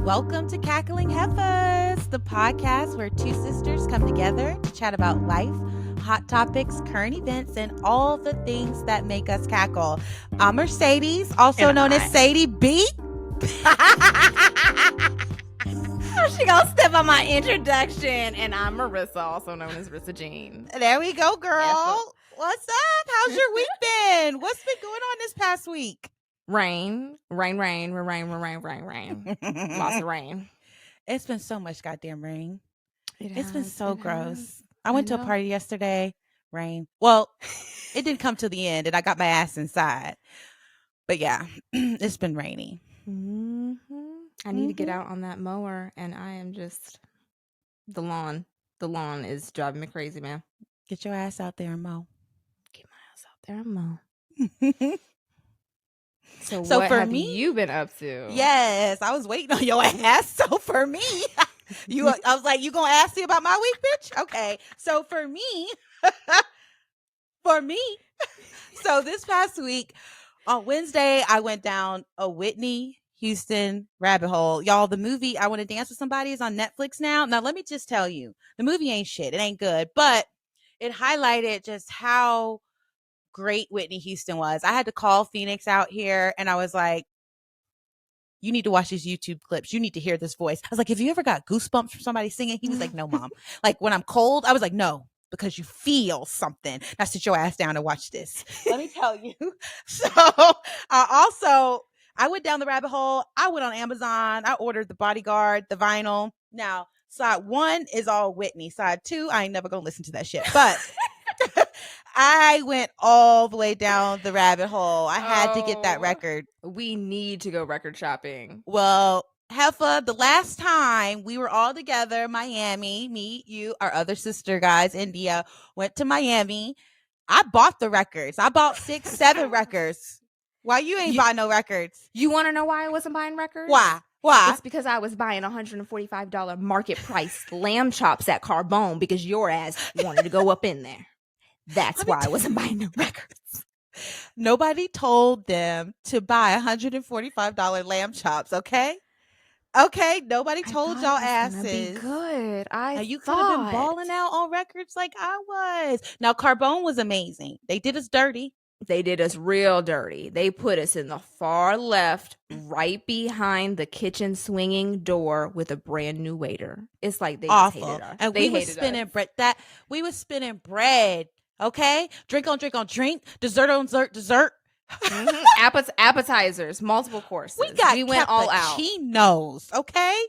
Welcome to Cackling Heifers, the podcast where two sisters come together to chat about life, hot topics, current events, and all the things that make us cackle. I'm Mercedes, also known as Sadie B. She gonna step on my introduction, and I'm Marissa, also known as Rissa Jean. There we go, girl. What's up? How's your week been? What's been going on this past week? Rain. Lots of rain. It's been so much goddamn rain. It's been has, so it gross. has. I went to a party yesterday. Rain. Well, it didn't come to the end, and I got my ass inside. But yeah, it's been rainy. I need to get out on that mower, and I am just the lawn. The lawn is driving me crazy, man. Get your ass out there and mow. Get my ass out there and mow. So what for have me, you been up to? Yes, I was waiting on your ass. So for me, I was like, you gonna ask me about my week, bitch? Okay. So for me, so this past week on Wednesday, I went down a Whitney Houston rabbit hole. Y'all, the movie I Want to Dance with Somebody is on Netflix now. Now, let me just tell you, the movie ain't shit. It ain't good, but it highlighted just how great Whitney Houston was. I had to call Phoenix out here, and I was like, you need to watch these YouTube clips. You need to hear this voice. I was like, have you ever got goosebumps from somebody singing? He was like, no, mom. Like when I'm cold, I was like, no, because you feel something. Now sit your ass down and watch this. Let me tell you. So I went down the rabbit hole. I went on Amazon. I ordered The Bodyguard, the vinyl. Now, side 1 is all Whitney. Side 2, I ain't never going to listen to that shit. But I went all the way down the rabbit hole. I had to get that record. We need to go record shopping. Well, Heffa, the last time we were all together, Miami, me, you, our other sister guys, India, went to Miami. I bought the records. I bought 6, 7 records. Why you ain't buy no records? You want to know why I wasn't buying records? Why? It's because I was buying $145 market price lamb chops at Carbone because your ass wanted to go up in there. That's why I wasn't buying no records. Nobody told them to buy $145 lamb chops, okay? Okay, nobody told y'all asses. Be good. You could have been balling out on records like I was. Now, Carbone was amazing. They did us dirty. They did us real dirty. They put us in the far left, right behind the kitchen swinging door with a brand new waiter. It's like they awful. Hated us. And we were spinning bread. We were spinning bread. Okay, drink on drink on drink, dessert on dessert. Appetizers, multiple courses. We went all out. Cappuccinos, okay.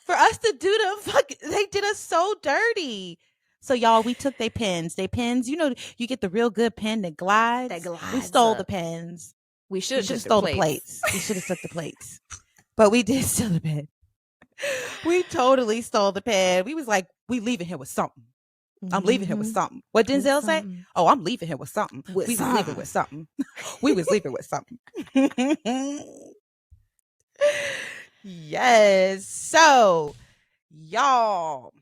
For us to do they did us so dirty. So y'all, we took their pens. You know, you get the real good pen that glides. We stole the pens. We should have stole the plates. We should have took the plates, but we did steal the pen. We totally stole the pen. We was like, we leaving here with something. I'm leaving here with something. What Denzel say? Oh, I'm leaving here with something. We was leaving with something. We was leaving with something. Yes. So, y'all,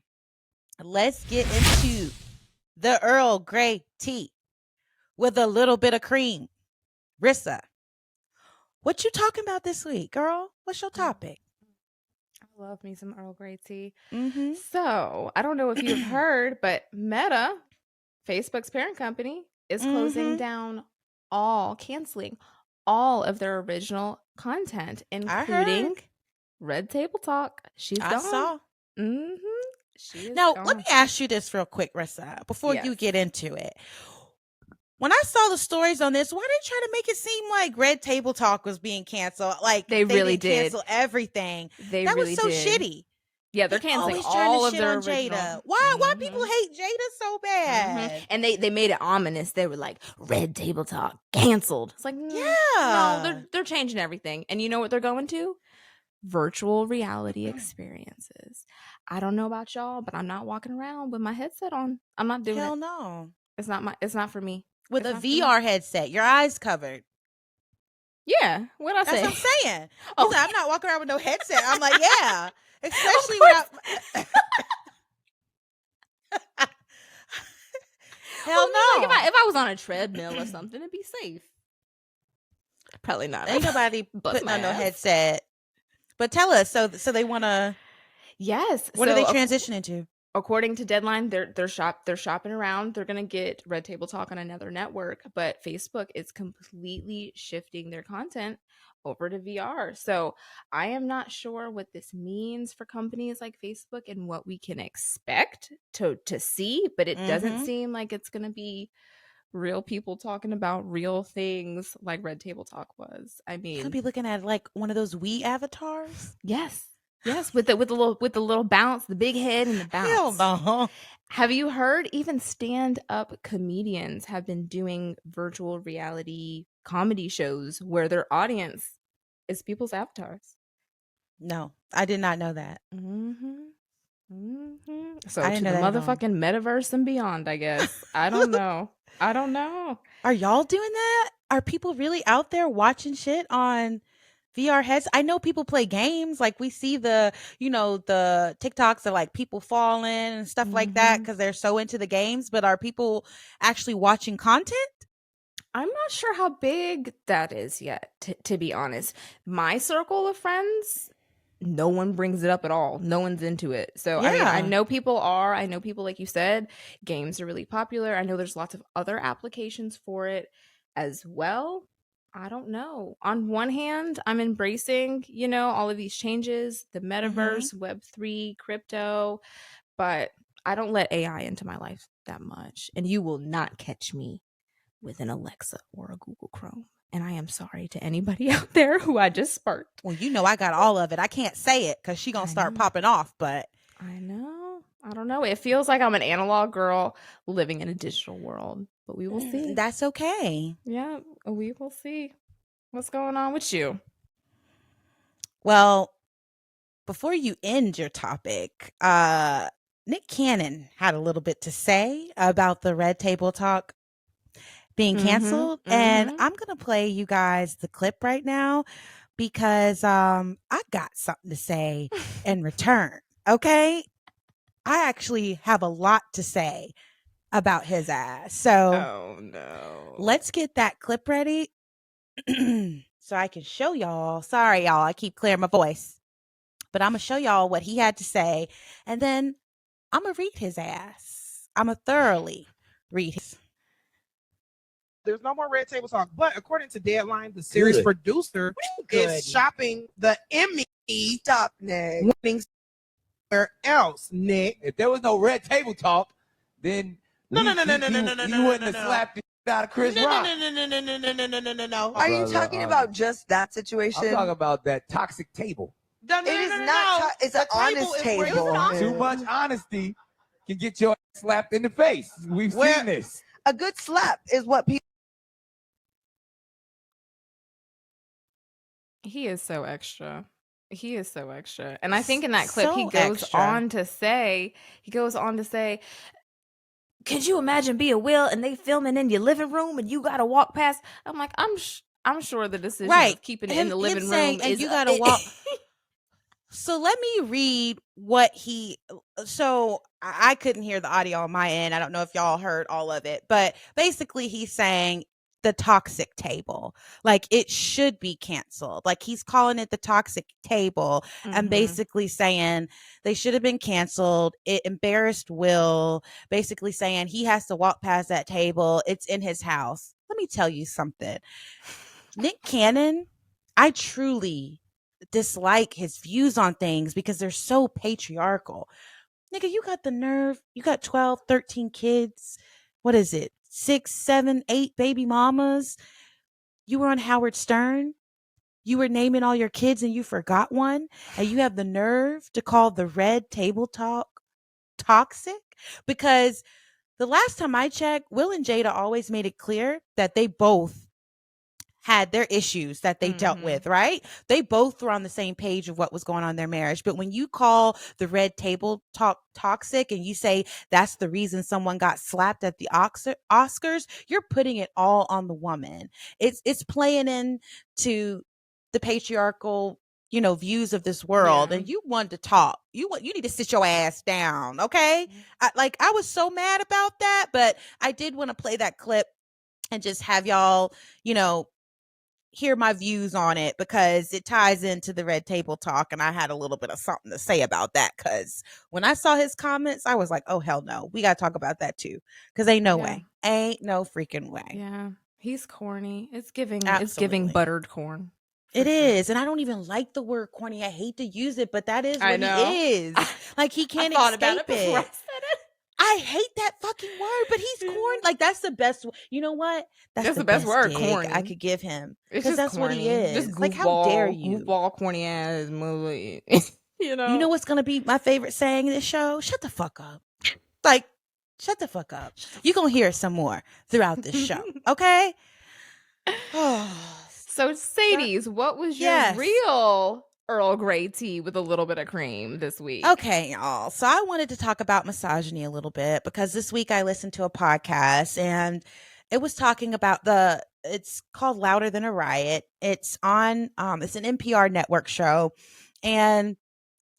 let's get into the Earl Grey tea with a little bit of cream. Rissa, what you talking about this week, girl? What's your topic? I love me some Earl Grey tea. So, I don't know if you've heard, but Meta, Facebook's parent company, is closing down canceling all of their original content, including Red Table Talk. She's gone. I saw. She is now, gone. let me ask you this real quick, Rissa, before you get into it. When I saw the stories on this, why did they try to make it seem like Red Table Talk was being canceled? Like they really did cancel everything. That was so shitty. Yeah, they're canceling all of their original. Jada. Why people hate Jada so bad? And they made it ominous. They were like, Red Table Talk canceled. It's like, no, they're changing everything. And you know what they're going to? Virtual reality experiences. I don't know about y'all, but I'm not walking around with my headset on. I'm not doing it. Hell no. It's not for me. With a VR headset, your eyes covered. Yeah, what I say? That's what I'm saying. Oh, I'm not walking around with no headset. I'm like, yeah, especially when hell no. Like if I was on a treadmill or something, it'd be safe. Probably not. Ain't nobody putting on no headset But tell us, so they want to. Yes. What are they So transitioning to? according to Deadline, they're shopping around. They're gonna get Red Table Talk on another network, but Facebook is completely shifting their content over to VR. So I am not sure what this means for companies like Facebook and what we can expect to see, but it doesn't seem like it's gonna be real people talking about real things like Red Table Talk was. I You're gonna mean, be looking at like one of those Wii avatars. yes. Yes, with the little bounce, the big head and the Hell bounce. no. Have you heard even stand-up comedians have been doing virtual reality comedy shows where their audience is people's avatars? No, I did not know that. Mhm. Mhm. So I didn't to know the that at all. motherfucking metaverse and beyond, I guess. I don't know. I don't know. Are y'all doing that? Are people really out there watching shit on VR heads? I know people play games. Like we see the TikToks of like people falling and stuff like that Mhm. because they're so into the games. But are people actually watching content? I'm not sure how big that is yet, to be honest. My circle of friends, no one brings it up at all. No one's into it. So, I mean, I Yeah. know people are. I know people, like you said, games are really popular. I know there's lots of other applications for it as well. I don't know. On one hand, I'm embracing, all of these changes, the Mm-hmm. metaverse, Web3, crypto, but I don't let AI into my life that much. And you will not catch me with an Alexa or a Google Chrome. And I am sorry to anybody out there who I just sparked. Well, I got all of it. I can't say it because she gonna I start know. popping off. But I know. I don't know. It feels like I'm an analog girl living in a digital world, but we will see. that's okay. Yeah, we will see. What's going on with you? Well, before you end your topic, Nick Cannon had a little bit to say about the Red Table Talk being Mhm. canceled, and Mhm. I'm gonna play you guys the clip right now because I got something to say in return. Okay, I actually have a lot to say about his ass. So Oh no. let's get that clip ready so I can show y'all. Sorry, y'all, I keep clearing my voice, but I'm gonna show y'all what he had to say, and then I'm gonna read his ass. I'm gonna thoroughly read his. There's no more Red Table Talk. But according to Deadline, the series producer is shopping the Emmy. Stop, Nick. Winning somewhere else, Nick. If there was no Red Table Talk, then No, he, no, no, no, he, no, he, no, no, no, he no, wouldn't no, have no. slapped the out of Chris No, no, Rock. no, no, no, no, no, no, no, no, no, no, no. Are you Brother, talking about just that I'm situation? talking about that toxic table. No, no, It no, is no, no, not. no. It's an The honest is where you table. talk. Too much honesty can get your ass slapped in the face. We've Where- seen this. A good slap is what people. He is so extra. He is so extra. And I think in that clip So extra. he goes on to say, could you imagine being Will and they filming in your living room and you got to walk past? I'm like, I'm sure the decision Right. of keeping it in the living saying, room and is you gotta walk. So let me read what he. So I couldn't hear the audio on my end. I don't know if y'all heard all of it, but basically he's saying the toxic table, like it should be canceled. Like he's calling it the toxic table, and basically saying they should have been canceled. It embarrassed Will. Basically saying he has to walk past that table. It's in his house. Let me tell you something. Nick Cannon, I truly dislike his views on things because they're so patriarchal. Nigga, you got the nerve. You got 12, 13 kids. What is it? 6, 7, 8 baby mamas. You were on Howard Stern. You were naming all your kids and you forgot one. And you have the nerve to call the Red Table Talk toxic? Because the last time I checked, Will and Jada always made it clear that they both had their issues that they dealt with, right? They both were on the same page of what was going on in their marriage. But when you call the Red Table Talk toxic and you say that's the reason someone got slapped at the Oscars, you're putting it all on the woman. It's playing into the patriarchal views of this world. Yeah. And you want to talk, you need to sit your ass down. Okay. I was so mad about that, but I did want to play that clip and just have y'all hear my views on it because it ties into the Red Table Talk, and I had a little bit of something to say about that. Because when I saw his comments, I was like, "Oh hell no, we gotta talk about that too." Because ain't no way, ain't no freaking way. Yeah, he's corny. It's giving Absolutely. buttered corn. It is, and I don't even like the word corny. I hate to use it, but that is I what know. he is. Like he can't I thought escape about it before I it. said it. I hate that fucking word, but he's corny. Like that's the best. You know what? That's the best word, gig corny. I could give him It's because just that's what corny. he is. Just goofball, Like how dare you? goofball, corny ass movie. You know what's gonna be my favorite saying in this show? Shut the fuck up. Like, shut the fuck up. You're gonna hear it some more throughout this show. Okay. So, Sadie's, what was your real Earl Grey tea with a little bit of cream this week? Okay, y'all. So I wanted to talk about misogyny a little bit because this week I listened to a podcast and it was talking about it's called Louder Than a Riot. It's on it's an NPR network show and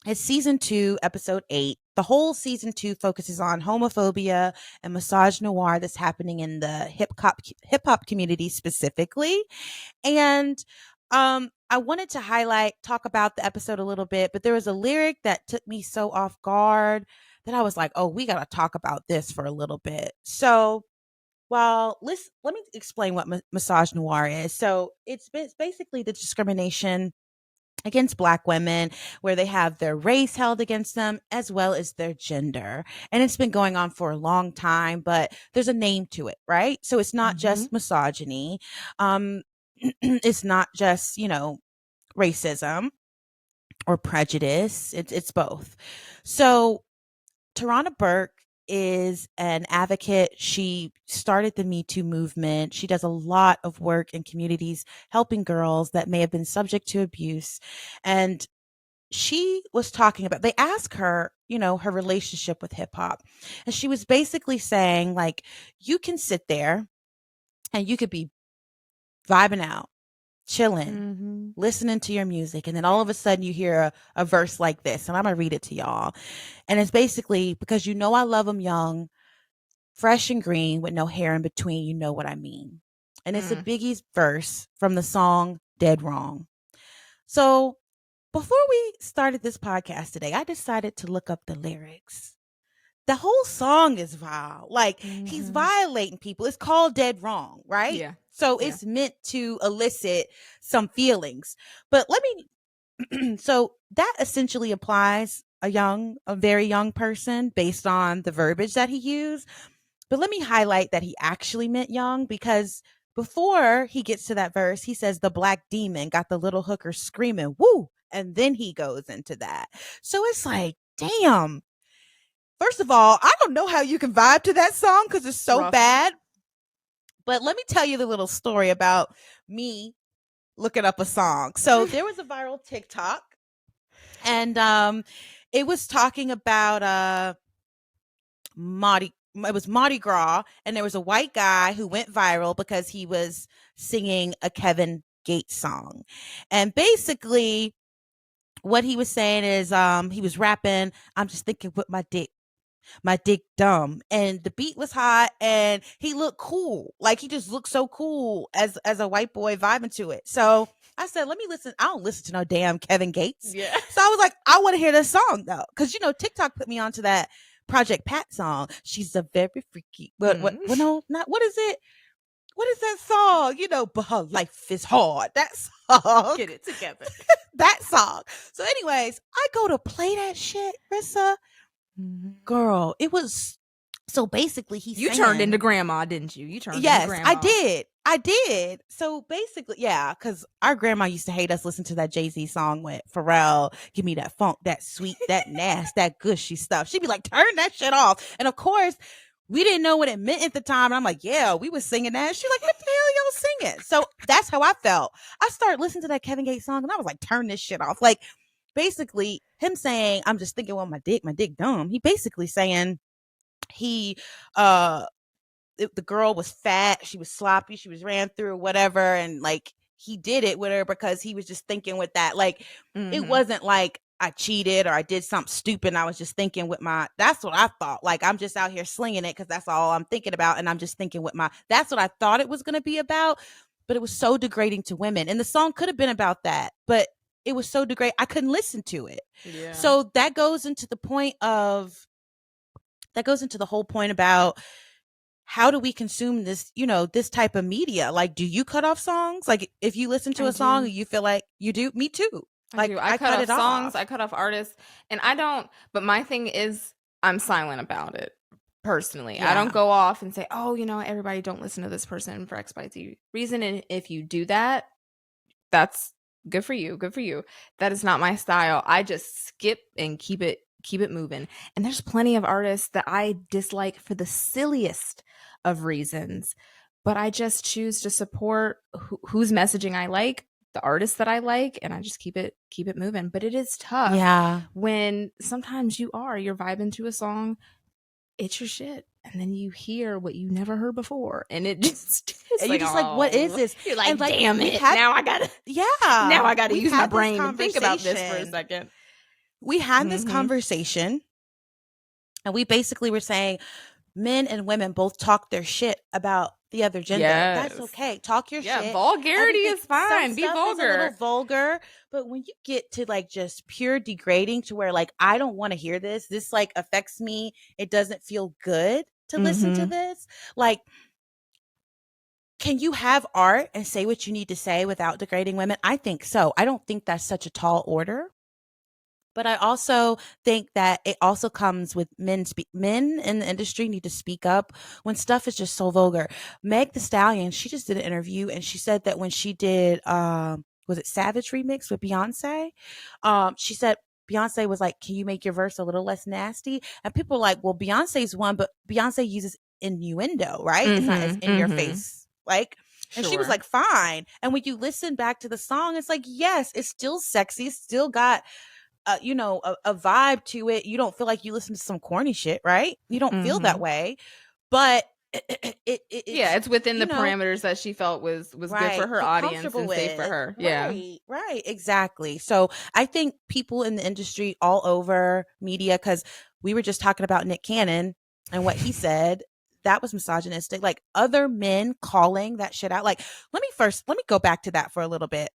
it's season 2, episode 8. The whole season 2 focuses on homophobia and misogynoir that's happening in the hip hop community specifically. And I wanted to talk about the episode a little bit, but there was a lyric that took me so off guard that I was like, oh, we got to talk about this for a little bit. So, let me explain what misogynoir is. So it's basically the discrimination against Black women where they have their race held against them as well as their gender. And it's been going on for a long time, but there's a name to it, right? So it's not just misogyny. It's not just, racism or prejudice. It's both. So Tarana Burke is an advocate. She started the Me Too movement. She does a lot of work in communities helping girls that may have been subject to abuse. And she was talking about, they asked her, her relationship with hip hop. And she was basically saying, like, you can sit there and you could be vibing out, chilling, listening to your music. And then all of a sudden you hear a verse like this. And I'm going to read it to y'all. And it's basically, because I love them young, fresh and green with no hair in between. You know what I mean? And it's a Biggie's verse from the song Dead Wrong. So before we started this podcast today, I decided to look up the lyrics. The whole song is vile. Like he's violating people. It's called Dead Wrong, right? Yeah. So it's meant to elicit some feelings. But so that essentially applies a very young person based on the verbiage that he used. But let me highlight that he actually meant young because before he gets to that verse, he says the black demon got the little hooker screaming, woo. And then he goes into that. So it's like, damn. First of all, I don't know how you can vibe to that song because it's so bad. But let me tell you the little story about me looking up a song. So there was a viral TikTok and it was talking about it was Mardi Gras, and there was a white guy who went viral because he was singing a Kevin Gates song. And basically what he was saying is he was rapping, I'm just thinking with my dick dumb, and the beat was hot and he looked cool. Like he just looked so cool as a white boy vibing to it. So I said, let me listen. I don't listen to no damn Kevin Gates. Yeah. So I was like, I want to hear this song though. Cause TikTok put me onto that Project Pat song. She's a very freaky, what is it? What is that song? But her life is hard. That song. Get it together. That song. So anyways, I go to play that shit, Rissa. Girl, it was so basically you turned into grandma, didn't you? You turned into grandma. Yes, I did. So basically, yeah, because our grandma used to hate us listen to that Jay-Z song with Pharrell. Give me that funk, that sweet, that nasty, that gushy stuff. She'd be like, turn that shit off. And of course, we didn't know what it meant at the time. And I'm like, yeah, we was singing that. She's like, what the hell y'all singing? So that's how I felt. I started listening to that Kevin Gates song and I was like, turn this shit off. Like, basically him saying, I'm just thinking, well, my dick dumb. He basically saying the girl was fat, she was sloppy, she was ran through or whatever. And like, he did it with her because he was just thinking with that. Like, it wasn't like I cheated or I did something stupid. I was just thinking with that's what I thought. Like, I'm just out here slinging it because that's all I'm thinking about. And I'm just thinking with that's what I thought it was going to be about. but it was so degrading to women. And the song could have been about that, but it was so degrading. I couldn't listen to it. Yeah. So that goes into the whole point about how do we consume this, this type of media? Like, do you cut off songs? Like, if you listen to a song and you feel like you do, me too. I do. I cut off songs. I cut off artists, and I don't. But my thing is, I'm silent about it. Personally, I don't go off and say, "Oh, everybody don't listen to this person for XYZ reason." And if you do that, that's good for you. Good for you. That is not my style. I just skip and keep it moving. And there's plenty of artists that I dislike for the silliest of reasons, but I just choose to support whose messaging I like, the artists that I like, and I just keep it moving. But it is tough when sometimes you're vibing to a song, it's your shit, and then you hear what you never heard before, and it just and you're just like, what is this? You're like, damn it, now I gotta use my brain and think about this for a second. We had this conversation, and we basically were saying men and women both talk their shit about the other gender. That's okay. Talk your shit. Vulgarity is fine. Be vulgar. Is a little vulgar, but when you get to like just pure degrading to where like I don't want to hear this. This like affects me. It doesn't feel good to listen to this. Like, can you have art and say what you need to say without degrading women? I think so. I don't think that's such a tall order. But I also think that it also comes with men in the industry need to speak up when stuff is just so vulgar. Meg Thee Stallion, she just did an interview and she said that when she did, was it Savage Remix with Beyonce? She said Beyonce was like, can you make your verse a little less nasty? And people are like, well, Beyonce's one, but Beyonce uses innuendo, right? It's not as in your face. Like, and she was like, fine. And when you listen back to the song, it's like, yes, it's still sexy. It's still got a vibe to it. You don't feel like you listen to some corny shit, right? You don't feel that way, but it's within the parameters that she felt was good for her audience and safe for her. Right, exactly. So I think people in the industry all over media, because we were just talking about Nick Cannon and what he said. That was misogynistic. Like other men calling that shit out. Like, let me go back to that for a little bit.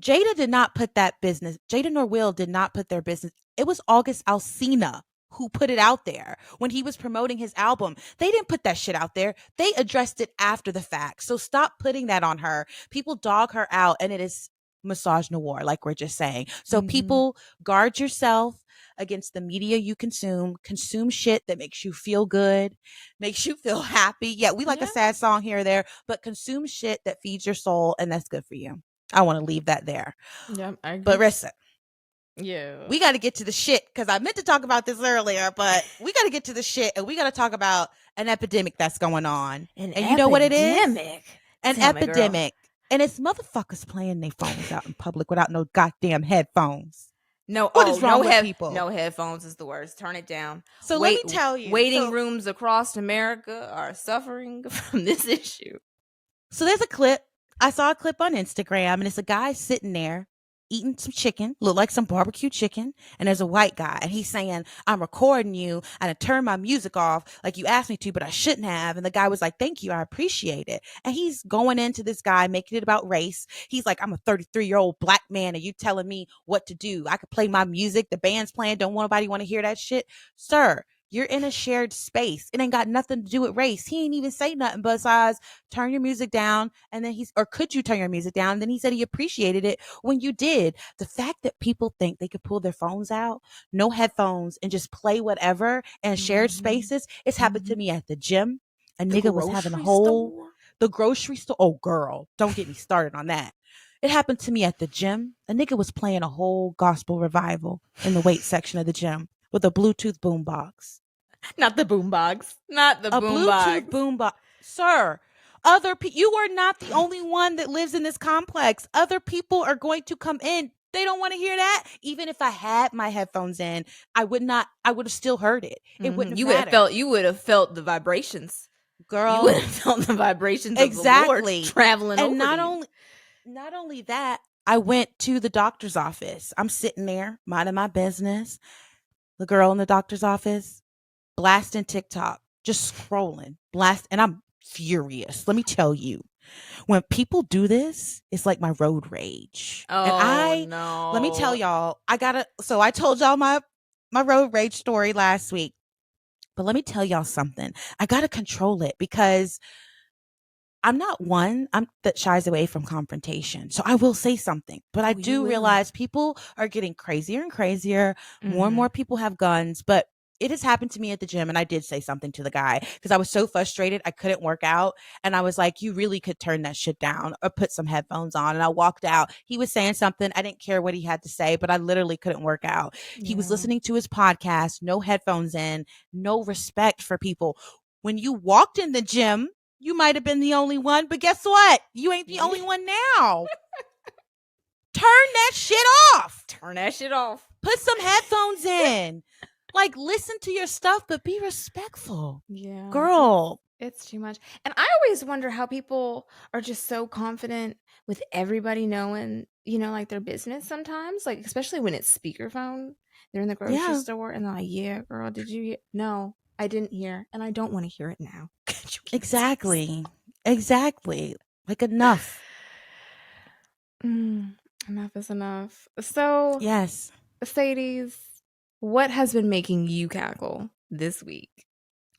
Jada did not put that business. Jada nor Will did not put their business. It was August Alsina who put it out there when he was promoting his album. They didn't put that shit out there. They addressed it after the fact. So stop putting that on her. People dog her out, and it is misogynoir, like we're just saying. So people, guard yourself against the media you consume. Consume shit that makes you feel good, makes you feel happy. Yeah, we like a sad song here or there, but consume shit that feeds your soul, and that's good for you. I want to leave that there. Yeah, I agree. But Rissa, we got to get to the shit, because I meant to talk about this earlier, but we got to get to the shit, and we got to talk about an epidemic that's going on. And you know what it is? An epidemic. And it's motherfuckers playing their phones out in public without no goddamn headphones. What is wrong with people? No headphones is the worst. Turn it down. So let me tell you. Waiting rooms across America are suffering from this issue. So there's a clip. I saw a clip on Instagram, and it's a guy sitting there eating some chicken, look like some barbecue chicken, and there's a white guy, and he's saying, I'm recording you, and I turned my music off like you asked me to, but I shouldn't have. And the guy was like, thank you, I appreciate it. And he's going into this guy, making it about race. He's like, I'm a 33-year-old black man, and you telling me what to do. I could play my music, the band's playing, don't nobody want to hear that shit? Sir, you're in a shared space. It ain't got nothing to do with race. He ain't even say nothing besides turn your music down. And then could you turn your music down? And then he said he appreciated it when you did. The fact that people think they could pull their phones out, no headphones, and just play whatever in shared spaces. It's happened to me at the gym. A nigga was having the grocery store. Oh, girl, don't get me started on that. It happened to me at the gym. A nigga was playing a whole gospel revival in the weight section of the gym with a Bluetooth boombox. Not the boombox. Not the boombox. Bluetooth boombox. Sir, you are not the only one that lives in this complex. Other people are going to come in. They don't want to hear that. Even if I had my headphones in, I would have still heard it. It wouldn't have mattered. You would have felt the vibrations. Girl. You would have felt the vibrations of the Lord traveling over you. Not only that, I went to the doctor's office. I'm sitting there, minding my business. The girl in the doctor's office, blasting TikTok, just scrolling, and I'm furious. Let me tell you, When people do this, it's like my road rage. Oh no. Let me tell y'all, so I told y'all my road rage story last week. But let me tell y'all something. I got to control it because I'm not one that shies away from confrontation. So I will say something, but I do realize people are getting crazier and crazier. More and more people have guns, but it has happened to me at the gym. And I did say something to the guy because I was so frustrated. I couldn't work out. And I was like, you really could turn that shit down or put some headphones on. And I walked out. He was saying something. I didn't care what he had to say, but I literally couldn't work out. He was listening to his podcast, no headphones in, no respect for people. When you walked in the gym, you might have been the only one, but guess what? You ain't the only one now. Turn that shit off. Turn that shit off. Put some headphones in. Like, listen to your stuff, but be respectful. Yeah. Girl. It's too much. And I always wonder how people are just so confident with everybody knowing, like their business sometimes, like especially when it's speakerphone. They're in the grocery store and they're like, yeah, girl, did you hear? No, I didn't hear. And I don't want to hear it now. Exactly. Like, enough. Enough is enough. So, yes. Sadies, what has been making you cackle this week?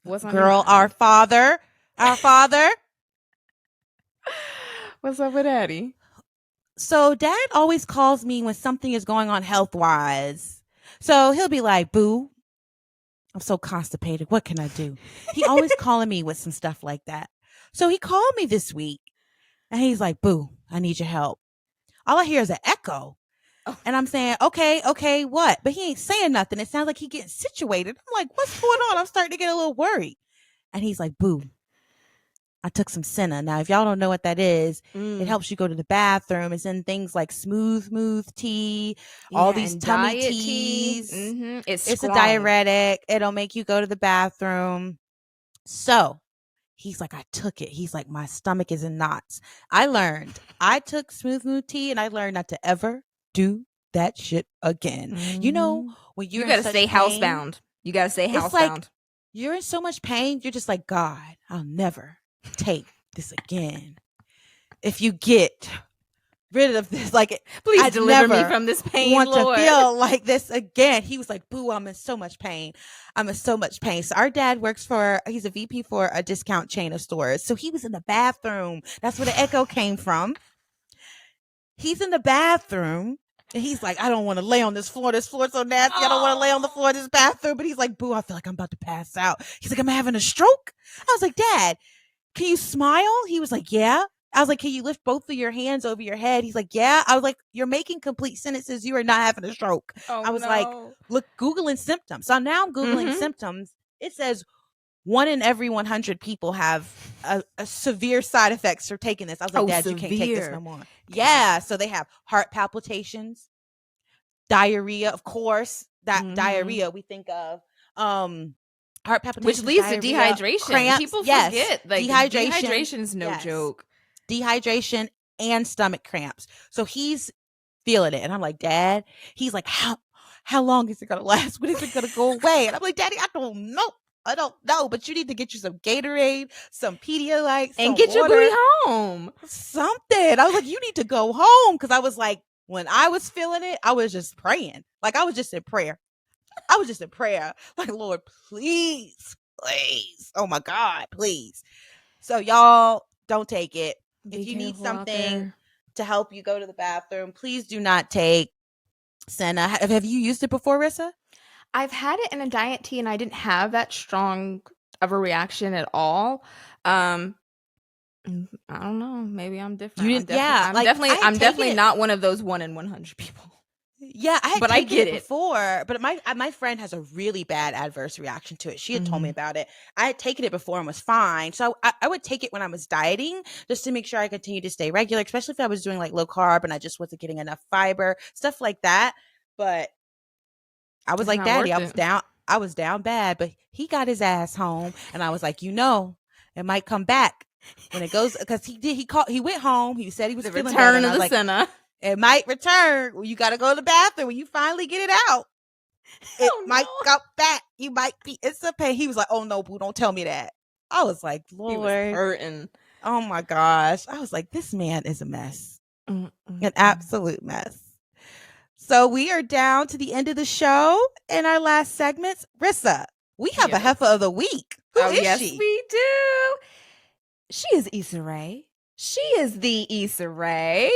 What's on Girl, our father. What's up with Daddy? So Dad always calls me when something is going on health-wise. So he'll be like, boo, I'm so constipated. What can I do? He always calling me with some stuff like that. So he called me this week and he's like, boo, I need your help. All I hear is an echo. Oh. And I'm saying, okay, what? But he ain't saying nothing. It sounds like he getting situated. I'm like, what's going on? I'm starting to get a little worried. And he's like, boo, I took some Senna. Now, if y'all don't know what that is, it helps you go to the bathroom. It's in things like smooth tea, all these tummy teas. Mm-hmm. It's a diuretic. It'll make you go to the bathroom. So he's like, I took it. He's like, my stomach is in knots. I took smooth tea and I learned not to ever do that shit again. Mm-hmm. When you got to stay housebound. You got to stay housebound. Like, you're in so much pain. You're just like, God, I'll never take this again. If you get rid of this, like, please deliver me from this pain, want Lord. to feel like this again. He was like, boo, I'm in so much pain. So our dad he's a VP for a discount chain of stores. So he was in the bathroom. That's where the echo came from. He's in the bathroom. And he's like, I don't want to lay on this floor. This floor's so nasty. I don't want to lay on the floor of this bathroom. But he's like, boo, I feel like I'm about to pass out. He's like, I'm having a stroke. I was like, Dad, can you smile? He was like, yeah. I was like, can you lift both of your hands over your head? He's like, yeah. I was like, you're making complete sentences. You are not having a stroke. I was like, look, Googling symptoms. So now I'm Googling symptoms. It says 1 in every 100 people have a severe side effects for taking this. I was like, Dad, you can't take this no more. Yeah. So they have heart palpitations, diarrhea, of course. That diarrhea we think of. Heart palpitations, which leads diarrhea, to dehydration. Cramps. People forget, like, dehydration is no joke. Dehydration and stomach cramps. So he's feeling it, and I'm like, Dad. He's like, how long is it gonna last? When is it gonna go away? And I'm like, Daddy, I don't know, but you need to get you some Gatorade, some Pedialyte, and get your booty home. Something. I was like, you need to go home, because I was like, when I was feeling it, I was just praying. Like, I was just in prayer. Like, Lord, please. Oh my God, please. So y'all don't take it. If you need something to help you go to the bathroom, please do not take Senna. Have you used it before, Rissa? I've had it in a diet tea and I didn't have that strong of a reaction at all. I don't know. Maybe I'm different. I'm definitely not one of those 1 in 100 people. Yeah, I get it before, but my friend has a really bad adverse reaction to it. She had told me about it. I had taken it before and was fine. So I would take it when I was dieting just to make sure I continue to stay regular, especially if I was doing like low carb and I just wasn't getting enough fiber, stuff like that. But I was like, Daddy, I was down bad, but he got his ass home, and I was like, it might come back when it goes, because he went home. He said he was feeling return of the Senna. It might return. You got to go to the bathroom when you finally get it out. It might come back. You might be. It's a pain. He was like, "Oh no, boo, don't tell me that." I was like, Lord, he was hurting. Oh my gosh. I was like, this man is a mess. An absolute mess. So we are down to the end of the show in our last segments. Rissa, we have a heifer of the week. Who is yes, she? we do. She is Issa Rae. She is the Issa Rae.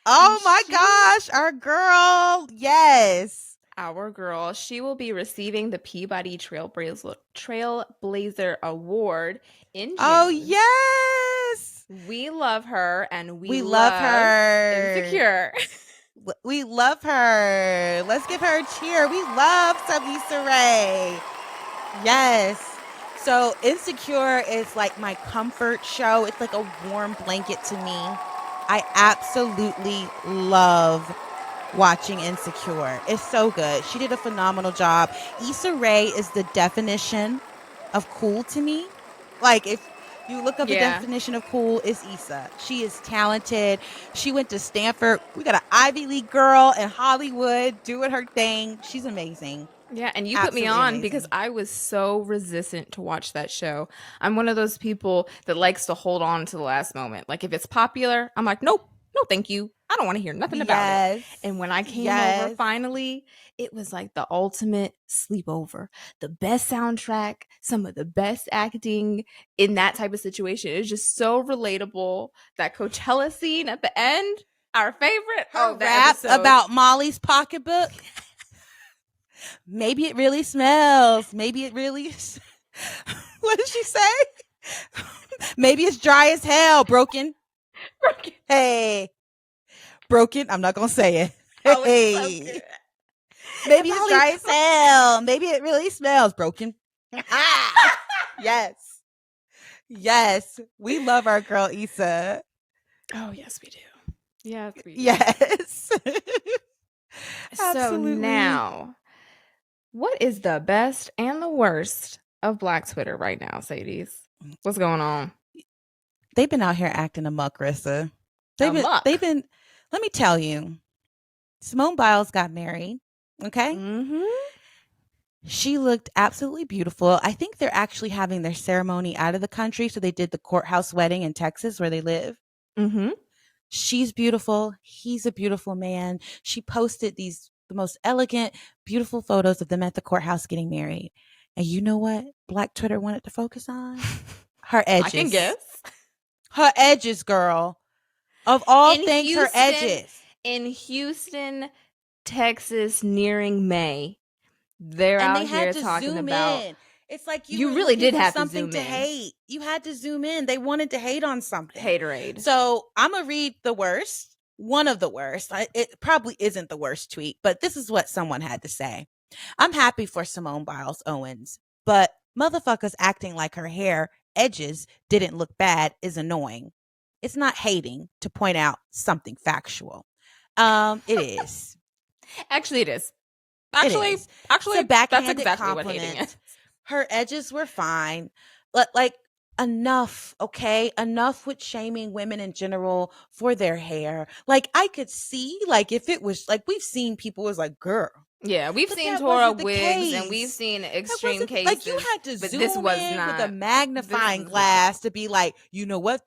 Oh my gosh, our girl. Yes. Our girl. She will be receiving the Peabody Trailblazer Award in June. Oh, yes. We love her, and we love her. Insecure. We love her. Let's give her a cheer. We love some Issa Rae. Yes. So Insecure is like my comfort show. It's like a warm blanket to me. I absolutely love watching Insecure. It's so good. She did a phenomenal job. Issa Rae is the definition of cool to me. Like if you look up the definition of cool, it's Issa. She is talented. She went to Stanford. We got an Ivy League girl in Hollywood doing her thing. She's amazing. Yeah, and you Absolutely put me on amazing. because I was so resistant to watch that show. I'm one of those people that likes to hold on to the last moment. Like if it's popular, I'm like, nope, no thank you. I don't want to hear nothing about it. And when I came over finally, it was like the ultimate sleepover. The best soundtrack, some of the best acting in that type of situation. It's just so relatable. That Coachella scene at the end, our favorite. Her rap about Molly's pocketbook. Maybe it really smells. Maybe it really. What did she say? Maybe it's dry as hell. Broken. Hey. Broken. I'm not going to say it. Oh, hey. it's so good. Maybe it's dry as hell. Maybe it really smells. Broken. Yes. Yes. We love our girl Issa. Oh, yes, we do. Yes, we do. Yes. So now, what is the best and the worst of Black Twitter right now, Sadies? What's going on? They've been out here acting amok, Rissa. They've been, let me tell you, Simone Biles got married. Okay. Mm-hmm. She looked absolutely beautiful. I think they're actually having their ceremony out of the country. So they did the courthouse wedding in Texas where they live. Mm-hmm. She's beautiful. He's a beautiful man. She posted the most elegant, beautiful photos of them at the courthouse getting married. And you know what Black Twitter wanted to focus on? Her edges. I can guess. Her edges, girl. Of all things, her edges. In Houston, Texas, nearing May, they're out here talking about. In. It's like you really did have something to zoom in. Hate. You had to zoom in. They wanted to hate on something. Haterade. So I'm gonna read the worst. One of the worst. It probably isn't the worst tweet, but this is what someone had to say. I'm happy for Simone Biles Owens, but motherfuckers acting like her hair edges didn't look bad is annoying. It's not hating to point out something factual. It is. Actually, it is. Actually, it's a backhanded that's exactly compliment. What hating is. Her edges were fine. Like enough, okay? Enough with shaming women in general for their hair. Like I could see, like if it was like we've seen people was like, girl. Yeah, we've seen Torah wigs and we've seen extreme cases. Like you had to zoom in with a magnifying glass to be like, you know what?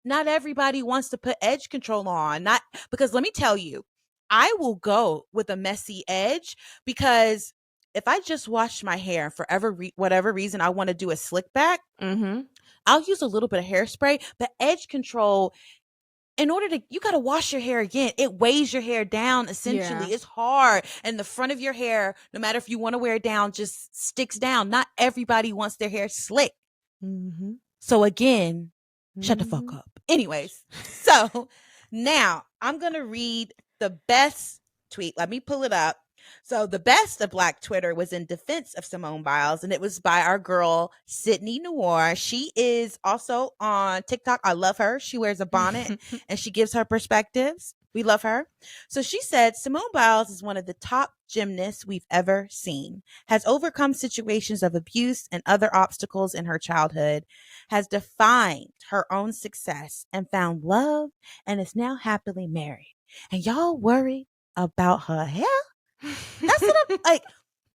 Not everybody wants to put edge control on. Not because let me tell you, I will go with a messy edge because if I just wash my hair for whatever reason I want to do a slick back, I'll use a little bit of hairspray, but edge control, you got to wash your hair again. It weighs your hair down. Essentially, It's hard. And the front of your hair, no matter if you want to wear it down, just sticks down. Not everybody wants their hair slick. So again, shut the fuck up. Anyways, so now I'm going to read the best tweet. Let me pull it up. So the best of Black Twitter was in defense of Simone Biles, and it was by our girl, Sydney Noir. She is also on TikTok. I love her. She wears a bonnet and she gives her perspectives. We love her. So she said, Simone Biles is one of the top gymnasts we've ever seen, has overcome situations of abuse and other obstacles in her childhood, has defined her own success and found love, and is now happily married. And y'all worried about her hair? That's what I'm like.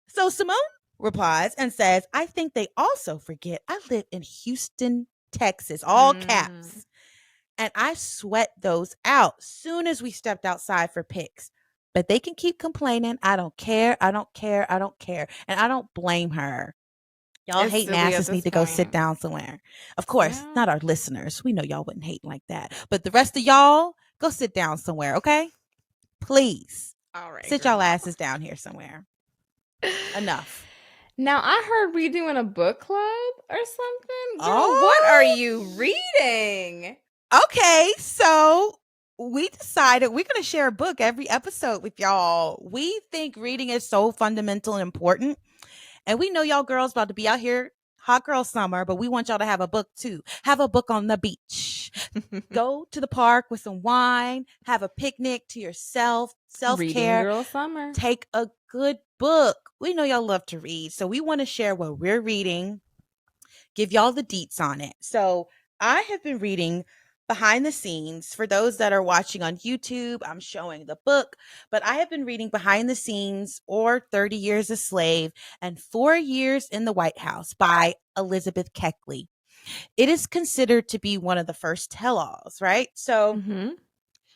So Simone replies and says, I think they also forget I live in Houston, Texas, all caps. And I sweat those out soon as we stepped outside for pics. But they can keep complaining. I don't care. I don't care. I don't care. And I don't blame her. Y'all It's hating silly at asses this need to go sit point. down somewhere. Of course, Yeah. not our listeners. We know y'all wouldn't hate like that. But the rest of y'all, go sit down somewhere, okay? Please. All right, Sit y'all Grandma. asses down here somewhere. Enough. Now, I heard we doing a book club or something. Girl, Oh. what are you reading? Okay, so we decided we're going to share a book every episode with y'all. We think reading is so fundamental and important. And we know y'all girls about to be out here, hot girl summer, but we want y'all to have a book too. Have a book on the beach. Go to the park with some wine, have a picnic to yourself, Reading self-care. Girl Summer. Take a good book. We know y'all love to read, so we want to share what we're reading, give y'all the deets on it. So I have been reading behind the scenes. For those that are watching on YouTube, I'm showing the book, but I have been reading Behind the Scenes or 30 Years a Slave and 4 Years in the White House by Elizabeth Keckley. It is considered to be one of the first tell-alls, right? So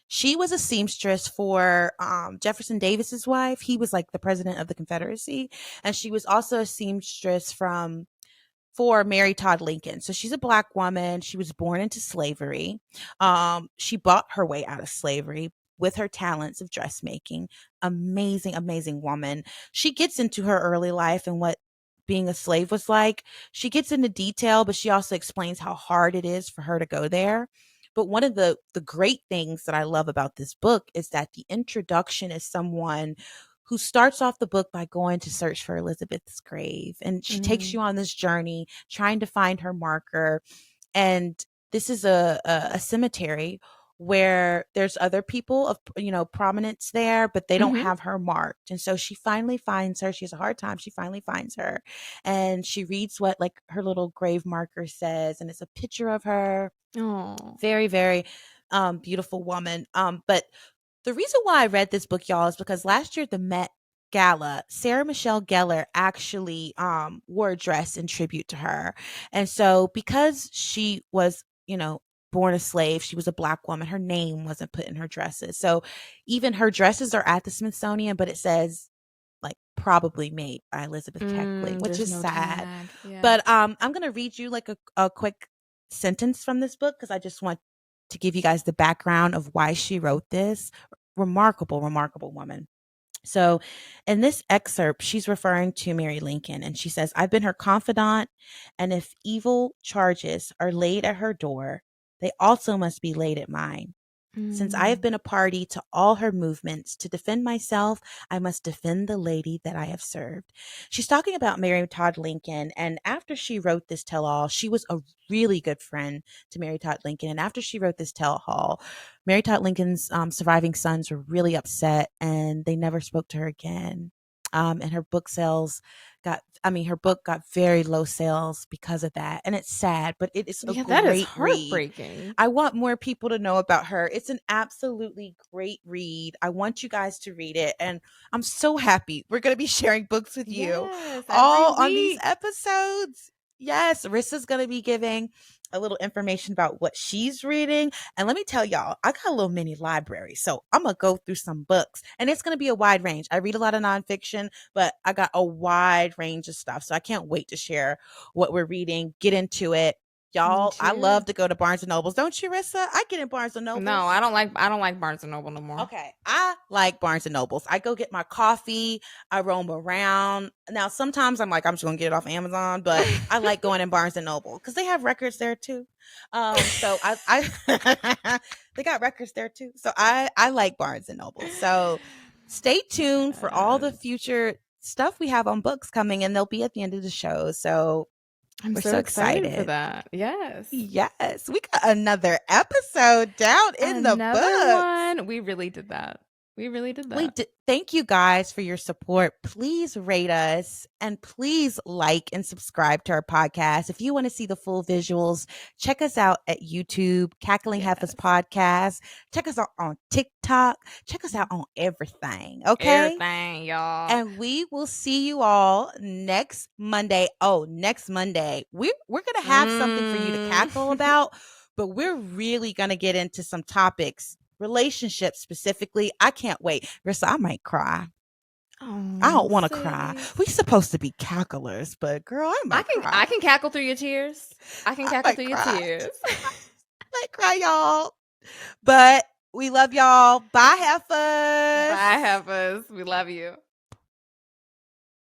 she was a seamstress for Jefferson Davis's wife. He was like the president of the Confederacy. And she was also a seamstress for Mary Todd Lincoln. So she's a Black woman. She was born into slavery. She bought her way out of slavery with her talents of dressmaking. Amazing, amazing woman. She gets into her early life and what being a slave was like. She gets into detail, but she also explains how hard it is for her to go there. But one of the great things that I love about this book is that the introduction is someone who starts off the book by going to search for Elizabeth's grave. And she takes you on this journey trying to find her marker. And this is a cemetery where there's other people of prominence there, but they don't have her marked. And so she finally finds her. She has a hard time. She finally finds her, and she reads what like her little grave marker says, and it's a picture of her. Oh, Very, very beautiful woman. But the reason why I read this book, y'all, is because last year at the Met Gala, Sarah Michelle Gellar actually wore a dress in tribute to her. And so because she was, born a slave, she was a Black woman, her name wasn't put in her dresses. So even her dresses are at the Smithsonian, but it says like probably made by Elizabeth Keckley, which is sad. Yeah. But I'm going to read you like a quick sentence from this book because I just want to give you guys the background of why she wrote this. Remarkable, remarkable woman. So in this excerpt, she's referring to Mary Lincoln, and she says, I've been her confidant, and if evil charges are laid at her door, they also must be laid at mine. Since I have been a party to all her movements, to defend myself, I must defend the lady that I have served. She's talking about Mary Todd Lincoln. And after she wrote this tell all, she was a really good friend to Mary Todd Lincoln. And after she wrote this tell all, Mary Todd Lincoln's surviving sons were really upset and they never spoke to her again. And her book her book got very low sales because of that. And it's sad, but it is a that is great read. heartbreaking. I want more people to know about her. It's an absolutely great read. I want you guys to read it. And I'm so happy we're going to be sharing books with you Yes, all every on these week. episodes. Yes, Rissa's going to be giving a little information about what she's reading. And let me tell y'all, I got a little mini library. So I'm going to go through some books and it's going to be a wide range. I read a lot of nonfiction, but I got a wide range of stuff. So I can't wait to share what we're reading, get into it. Y'all, I love to go to Barnes and Nobles. Don't you, Rissa? I get in Barnes and Nobles. No, I don't like Barnes and Noble no more. Okay, I like Barnes and Nobles. I go get my coffee. I roam around. Now, sometimes I'm like, I'm just gonna get it off Amazon, but I like going in Barnes and Noble because they have records there too. So I they got records there too. So I like Barnes and Noble. So stay tuned for all the future stuff we have on books coming, and they'll be at the end of the show. So I'm we're so so excited for that. Yes. Yes, we got another episode down in the Another book. one. We really did that. We really did that. Thank you guys for your support. Please rate us and please like and subscribe to our podcast. If you want to see the full visuals, check us out at YouTube, Cackling Heifers Podcast. Check us out on TikTok. Check us out on everything. Okay? Everything, y'all. And we will see you all next Monday. Oh, next Monday. We're going to have something for you to cackle about, but we're really going to get into some topics. Relationships specifically. I can't wait. Rissa, I might cry. Oh, I don't want to cry. We're supposed to be cacklers, but girl, I can cackle through your tears. I can cackle through your tears. I might cry, y'all. But we love y'all. Bye, heifers. Bye, heifers. We love you.